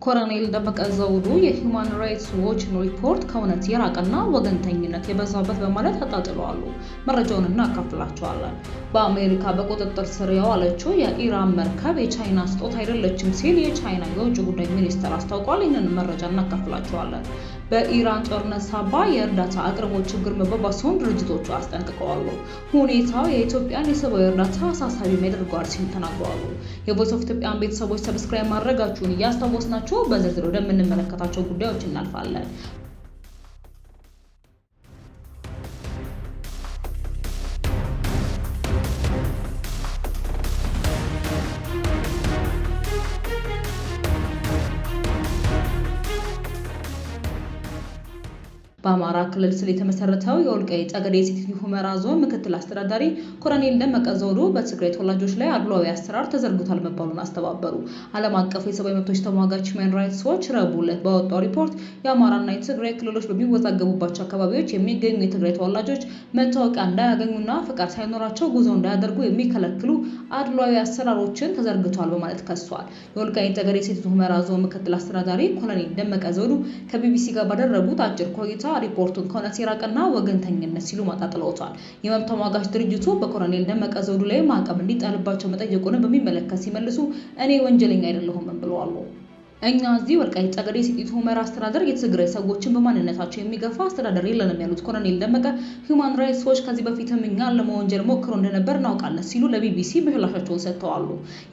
ኮሎኔል ደመቀ ዘውዱ የሂውማን ራይትስ ዎች ሪፖርት ከእውነት የራቀና ወገንተኝነት የበዛበት በማለት አጣጥለዋል። መረጃውን እናካፍላችኋለን። በአሜሪካ በቁጥጥር ስር የዋለችው የኢራን መርከብ የቻይና ስጦታ አይደለችም ሲል የቻይና የውጭ ጉዳይ ሚኒስቴር አስታውቋል። ይህንን መረጃ እናካፍላችኋለን። በኢራን ጦርነት ሳቢያ የእርዳታ አቅርቦት ችግር መባባሱን ድርጅቶቹ አስጠንቅቀዋል። ሁኔታው የኢትዮጵያን የሰብአዊ እርዳታ አሳሳቢ ያደርገዋል ሲሉ ተናግረዋል። የቮይስ ኦፍ ኢትዮጵያን ቤተሰቦች ሰብስክራይብ ማድረጋችሁን እያስታወስናችሁ በዝርዝር ወደምንመለከታቸው ጉዳዮች እናልፋለን። በአማራ ክልል ስለ የተመሰረተው የወልቃይት ጠገዴ ሰቲት ሁመራ ዞን ምክትል አስተዳዳሪ ኮሎኔል ደመቀ ዘውዱ በትግራይ ተወላጆች ላይ አድሏዊ አሰራር ተዘርግቷል መባሉን አስተባበሩ። ዓለም አቀፍ የሰብአዊ መብቶች ተሟጋች ሁማን ራይትስ ዎች ረቡዕ ዕለት ባወጣው ሪፖርት የአማራና የትግራይ ክልሎች በሚወዛገቡባቸው አካባቢዎች የሚገኙ የትግራይ ተወላጆች መታወቂያ እንዳያገኙና ፍቃድ ሳይኖራቸው ጉዞ እንዳያደርጉ የሚከለክሉ አድሏዊ አሰራሮችን ተዘርግቷል በማለት ከሷል። የወልቃይት ጠገዴ ሰቲት ሁመራ ዞን ምክትል አስተዳዳሪ ኮሎኔል ደመቀ ዘውዱ ከቢቢሲ ጋር ባደረጉት አጭር ቆይታ ሪፖርቱን ከእውነት የራቀና ወገንተኝነት ሲሉ ማጣጥለውታል። የመብት ተሟጋች ድርጅቱ በኮሎኔል ደመቀ ዘውዱ ላይ ማዕቀብ እንዲጣልባቸው መጠየቁን በሚመለከት ሲመልሱ እኔ ወንጀለኛ አይደለሁም ብለዋል። እኛ እዚህ ወልቃይት ጠገዴ ሰቲት ሁመራ አስተዳደር የትግራይ ሰዎችን በማንነታቸው የሚገፋ አስተዳደር የለንም ያሉት ኮሎኔል ደመቀ ሁማን ራይትስ ዎች ከዚህ በፊትም እኛን ለመወንጀል ሞክሮ እንደነበር እናውቃለን ሲሉ ለቢቢሲ ምላሻቸውን ሰጥተዋል።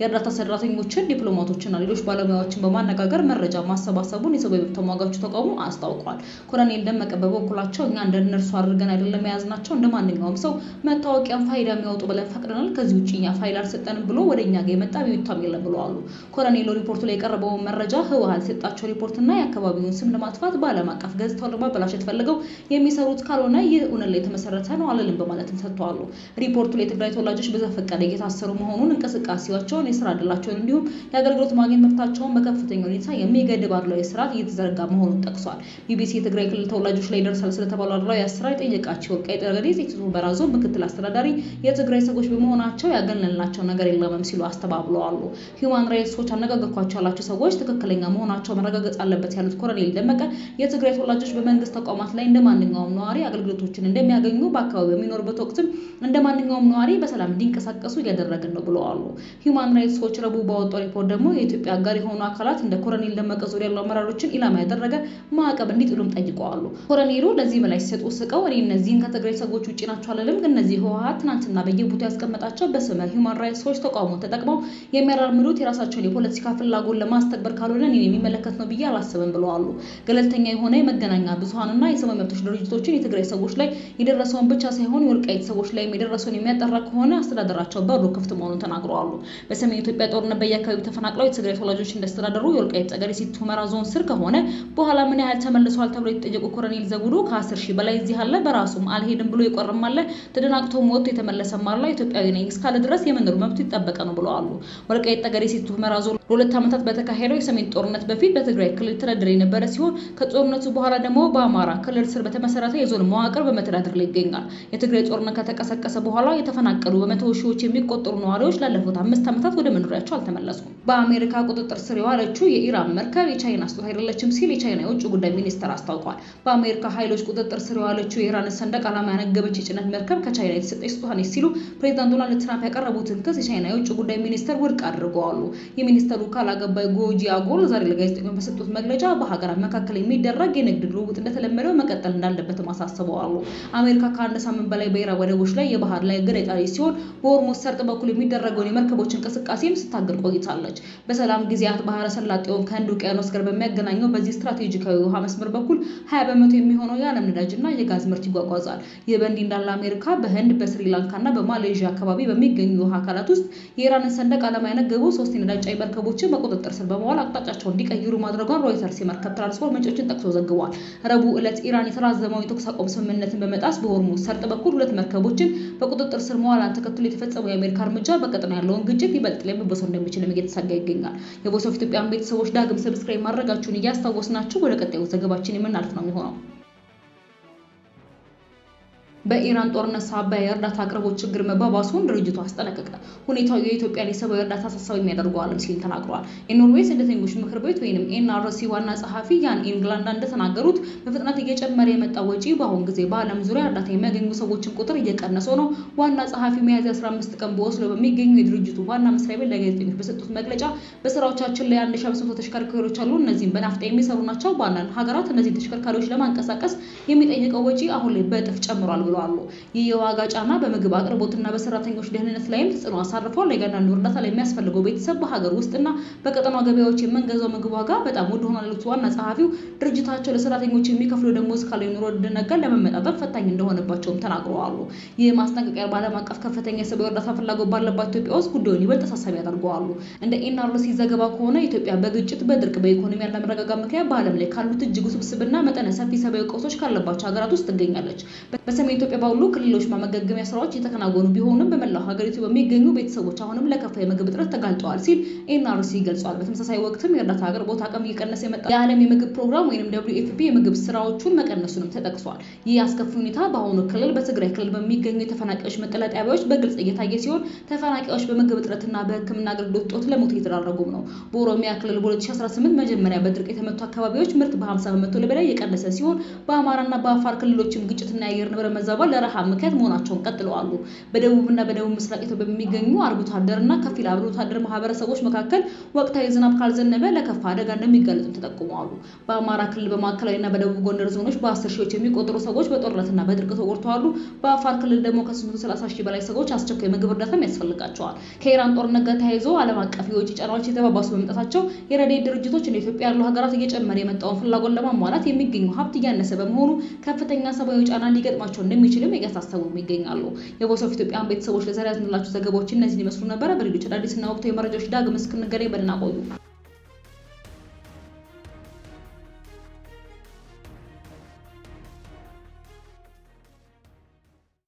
የእርዳታ ሰራተኞችን፣ ዲፕሎማቶችና ሌሎች ባለሙያዎችን በማነጋገር መረጃ ማሰባሰቡን የሰብአዊ መብት ተሟጋቹ ተቋሙ አስታውቋል። ኮሎኔል ደመቀ በበኩላቸው እኛ እንደነርሱ አድርገን አይደለም የያዝናቸው፣ እንደ ማንኛውም ሰው መታወቂያን ፋይዳ የሚያወጡ ብለን ፈቅደናል። ከዚህ ውጭ እኛ ፋይል አልሰጠንም ብሎ ወደኛ ጋር የመጣ ቢዩታም የለም ብለዋል። ኮሎኔሉ ሪፖርቱ ላይ የቀረበውን መረጃ ህወሓት የሰጣቸው ሪፖርትና የአካባቢውን ስም ለማጥፋት በዓለም አቀፍ ገጽታው ለማበላሸት ፈልገው የሚሰሩት ካልሆነ ይህ እውነት ላይ የተመሰረተ ነው አለልም በማለትም ሰጥተዋል። ሪፖርቱ ላይ የትግራይ ተወላጆች በዘፈቀደ እየታሰሩ መሆኑን፣ እንቅስቃሴያቸውን፣ የስራ ዕድላቸውን እንዲሁም የአገልግሎት ማግኘት መብታቸውን በከፍተኛ ሁኔታ የሚገድብ አድሏዊ ስርዓት እየተዘረጋ መሆኑን ጠቅሷል። ቢቢሲ የትግራይ ክልል ተወላጆች ላይ ደርሳል ስለተባለው አድሏዊ አሰራር የጠየቃቸው ወልቃይት ጠገዴ ሰቲት ሁመራ ዞን ምክትል አስተዳዳሪ የትግራይ ሰዎች በመሆናቸው ያገለልናቸው ነገር የለም ሲሉ አስተባብለዋል። ሁማን ራይትስ ዎች አነጋገርኳቸው ያላቸው ሰዎች ትክክለኛ መሆናቸው መረጋገጥ አለበት ያሉት ኮሎኔል ደመቀ የትግራይ ተወላጆች በመንግስት ተቋማት ላይ እንደማንኛውም ነዋሪ አገልግሎቶችን እንደሚያገኙ በአካባቢው በሚኖርበት ወቅትም እንደማንኛውም ነዋሪ በሰላም እንዲንቀሳቀሱ እያደረግን ነው ብለዋል። ሁማን ራይትስ ዎች ረቡዕ ባወጣው ሪፖርት ደግሞ የኢትዮጵያ አጋር የሆኑ አካላት እንደ ኮሎኔል ደመቀ ዙሪያ ያሉ አመራሮችን ኢላማ ያደረገ ማዕቀብ እንዲጥሉም ጠይቀዋል። ኮሎኔሉ ለዚህ ምላሽ ሲሰጡ ስቀው እኔ እነዚህን ከትግራይ ሰዎች ውጪ ናቸው አለልም፣ ግን እነዚህ ህወሓት ትናንትና በየቦታው ያስቀመጣቸው በስመ ሁማን ራይትስ ዎች ተቋሙን ተጠቅመው የሚያራምዱት የራሳቸውን የፖለቲካ ፍላጎት ለማስተግበር ካልሆነ የሚመለከት ነው ብዬ አላስብም ብለዋል። ገለልተኛ የሆነ የመገናኛ ብዙሃንና የሰብአዊ መብቶች ድርጅቶችን የትግራይ ሰዎች ላይ የደረሰውን ብቻ ሳይሆን የወልቃይት ሰዎች ላይ የደረሰውን የሚያጠራ ከሆነ አስተዳደራቸው በሩ ክፍት መሆኑን ተናግረዋል። በሰሜን ኢትዮጵያ ጦርነት በየአካባቢው ተፈናቅለው የትግራይ ተወላጆች እንዳስተዳደሩ የወልቃይት ጠገዴ ሰቲት ሁመራ ዞን ስር ከሆነ በኋላ ምን ያህል ተመልሰዋል ተብሎ የተጠየቁ ኮሎኔል ዘውዱ ከ10 ሺህ በላይ እዚህ አለ፣ በራሱም አልሄድም ብሎ የቆረም አለ፣ ተደናቅቶም ወጥቶ የተመለሰም አለ፣ ኢትዮጵያዊ ነኝ እስካለ ድረስ የመኖር መብቱ ይጠበቀ ነው ብለዋል። ወልቃይት ጠገዴ ሰቲት ሁመራ ዞን ለሁለት ዓመታት በተካሄደው የሰሜን ጦርነት በፊት በትግራይ ክልል ተዳድሮ የነበረ ሲሆን ከጦርነቱ በኋላ ደግሞ በአማራ ክልል ስር በተመሰረተ የዞን መዋቅር በመተዳደር ላይ ይገኛል። የትግራይ ጦርነት ከተቀሰቀሰ በኋላ የተፈናቀሉ በመቶ ሺዎች የሚቆጠሩ ነዋሪዎች ላለፉት 5 ዓመታት ወደ መኖሪያቸው አልተመለሱም። በአሜሪካ ቁጥጥር ስር የዋለችው የኢራን መርከብ የቻይና ስጦታ አይደለችም ሲል የቻይና የውጭ ጉዳይ ሚኒስቴር አስታውቋል። በአሜሪካ ኃይሎች ቁጥጥር ስር የዋለችው የኢራን ሰንደቅ ዓላማ ያነገበች የጭነት መርከብ ከቻይና የተሰጠች ስጦታ ነች ሲሉ ፕሬዝዳንት ዶናልድ ትራምፕ ያቀረቡትን ክስ የቻይና የውጭ ጉዳይ ሚኒስቴር ውድቅ አድርገዋል። የሚኒስቴሩ ቃል አቀባይ ጎጂያጎል ዛሬ ለጋዜጠኞች በሰጡት መግለጫ በሀገራት መካከል የሚደረግ የንግድ ልውውጥ እንደተለመደው መቀጠል እንዳለበት አሳስበዋል። አሜሪካ ከአንድ ሳምንት በላይ በኢራን ወደቦች ላይ የባህር ላይ እገዳ የጣለች ሲሆን በሆርሙዝ ሰርጥ በኩል የሚደረገውን የመርከቦች እንቅስቃሴም ስታገድ ቆይታለች። በሰላም ጊዜያት ባህረ ሰላጤውን ከህንድ ውቅያኖስ ጋር በሚያገናኘው በዚህ ስትራቴጂካዊ ውሃ መስመር በኩል 20% የሚሆነው የዓለም ነዳጅና የጋዝ ምርት ይጓጓዛል። ይህ በእንዲህ እንዳለ አሜሪካ በህንድ በስሪላንካና በማሌዥያ አካባቢ በሚገኙ ውሃ አካላት ውስጥ የኢራንን ሰንደቅ ዓላማ ያነገቡ 3 የነዳጅ ጫኝ መርከቦችን በቁጥጥር ስር በመዋል አቅጣጫቸውን እንዲቀይሩ ማድረጓን ሮይተርስ የመርከብ ትራንስፖርት ምንጮችን ጠቅሶ ዘግቧል። ረቡዕ ዕለት ኢራን የተራዘመው የተኩስ አቁም ስምምነትን በመጣስ በሆርሙዝ ሰርጥ በኩል 2 መርከቦችን በቁጥጥር ስር መዋሏን ተከትሎ የተፈጸመው የአሜሪካ እርምጃ በቀጠና ያለውን ግጭት ይበልጥ ሊያባብሰው እንደሚችልም እየተሰጋ ይገኛል። የቮይስ ኦፍ ኢትዮጵያን ቤተሰቦች ዳግም ሰብስክራይብ ማድረጋችሁን እያስታወስናችሁ ወደ ቀጣዩ ዘገባችን የምናልፍ ነው የሚሆነው። በኢራን ጦርነት ሳቢያ የእርዳታ አቅርቦት ችግር መባባሱን ድርጅቱ አስጠነቀቀ። ሁኔታው የኢትዮጵያን የሰብአዊ እርዳታ አሳሳቢ የሚያደርገዋልም ሲል ተናግሯል። የኖርዌይ ስደተኞች ምክር ቤት ወይም ኤንአርሲ ዋና ጸሐፊ ያን ኢንግላንድ እንደተናገሩት በፍጥነት እየጨመረ የመጣው ወጪ በአሁን ጊዜ በዓለም ዙሪያ እርዳታ የሚያገኙ ሰዎችን ቁጥር እየቀነሰው ነው። ዋና ጸሐፊ ሚያዝያ 15 ቀን በኦስሎ በሚገኙ የድርጅቱ ዋና መስሪያ ቤት ለጋዜጠኞች በሰጡት መግለጫ በስራዎቻችን ላይ 1500 ተሽከርካሪዎች አሉ። እነዚህም በናፍጣ የሚሰሩ ናቸው። በአንዳንድ ሀገራት እነዚህ ተሽከርካሪዎች ለማንቀሳቀስ የሚጠይቀው ወጪ አሁን ላይ በእጥፍ ጨምሯል ብለዋል። ይህ የዋጋ ጫና በምግብ አቅርቦትና በሰራተኞች ደህንነት ላይም ተጽዕኖ አሳርፏል። ለእያንዳንዱ እርዳታ ላይ የሚያስፈልገው ቤተሰብ በሀገር ውስጥና በቀጠናው ገበያዎች የምንገዛው ምግብ ዋጋ በጣም ውድ ሆኗል ያሉት ዋና ጸሐፊው ድርጅታቸው ለሰራተኞች የሚከፍለው ደሞዝ ካለው ኑሮ ውድነት ጋር ለመመጣጠን ፈታኝ እንደሆነባቸውም ተናግረዋል። ይህ ማስጠንቀቂያ በዓለም አቀፍ ከፍተኛ የሰብአዊ እርዳታ ፍላጎት ባለባት ኢትዮጵያ ውስጥ ጉዳዩን ይበልጥ አሳሳቢ ያደርገዋል። እንደ ኤንአርሲ ዘገባ ከሆነ ኢትዮጵያ በግጭት፣ በድርቅ፣ በኢኮኖሚ ያለመረጋጋት ምክንያት በዓለም ላይ ካሉት እጅግ ውስብስብና መጠነ ሰፊ ሰብአዊ ቀውሶች ካለባቸው ሀገራት ውስጥ ትገኛለች። በሰሜን ኢትዮጵያ ባሉ ክልሎች ማገገሚያ ስራዎች የተከናወኑ ቢሆንም በመላው ሀገሪቱ በሚገኙ ቤተሰቦች አሁንም ለከፋ የምግብ እጥረት ተጋልጠዋል ሲል ኤንአርሲ ገልጿል። በተመሳሳይ ወቅትም የእርዳታ አቅርቦት አቅም እየቀነሰ የመጣ የዓለም የምግብ ፕሮግራም ወይም WFP የምግብ ስራዎቹን መቀነሱንም ተጠቅሷል። ይህ አስከፊ ሁኔታ በአሁኑ ክልል በትግራይ ክልል በሚገኙ የተፈናቃዮች መጠለያ ጣቢያዎች በግልጽ እየታየ ሲሆን ተፈናቃዮች በምግብ እጥረትና በሕክምና አገልግሎት እጦት ለሞት እየተዳረጉም ነው። በኦሮሚያ ክልል በ2018 መጀመሪያ በድርቅ የተመቱ አካባቢዎች ምርት በ50% በላይ የቀነሰ ሲሆን በአማራና በአፋር ክልሎችም ግጭትና የአየር ንብረት መዛባት ለረሃብ ምክንያት መሆናቸውን ቀጥለዋል። በደቡብና በደቡብ ምስራቅ ኢትዮጵያ በሚገኙ አርብቶ አደርና ከፊል አርብቶ አደር ማህበረሰቦች መካከል ወቅታዊ ዝናብ ካልዘነበ ለከፋ አደጋ እንደሚጋለጡ ተጠቁመዋል። በአማራ ክልል በማዕከላዊና በደቡብ ጎንደር ዞኖች በ10 ሺዎች የሚቆጠሩ ሰዎች በጦርነትና በድርቅ ተጎድተዋል። በአፋር ክልል ደግሞ ከ330 ሺህ በላይ ሰዎች አስቸኳይ ምግብ እርዳታም ያስፈልጋቸዋል። ከኢራን ጦርነት ጋር ተያይዞ ዓለም አቀፍ የወጪ ጫናዎች የተባባሱ በመምጣታቸው የረድኤት ድርጅቶች እንደ ኢትዮጵያ ያሉ ሀገራት እየጨመረ የመጣውን ፍላጎት ለማሟላት የሚገኙ ሀብት እያነሰ በመሆኑ ከፍተኛ ሰብአዊ ጫና ሊገጥማቸው እንደሚችልም እያሳሰቡም ይገኛሉ። የቮይስ ኦፍ ኢትዮጵያን ቤተሰቦች ለዛሬ ያዝንላችሁ ዘገባዎች እነዚህን ይመስሉ ነበረ። በሌሎች አዳዲስና ወቅታዊ መረጃዎች ዳግም እስክንገናኝ በደህና ቆዩ።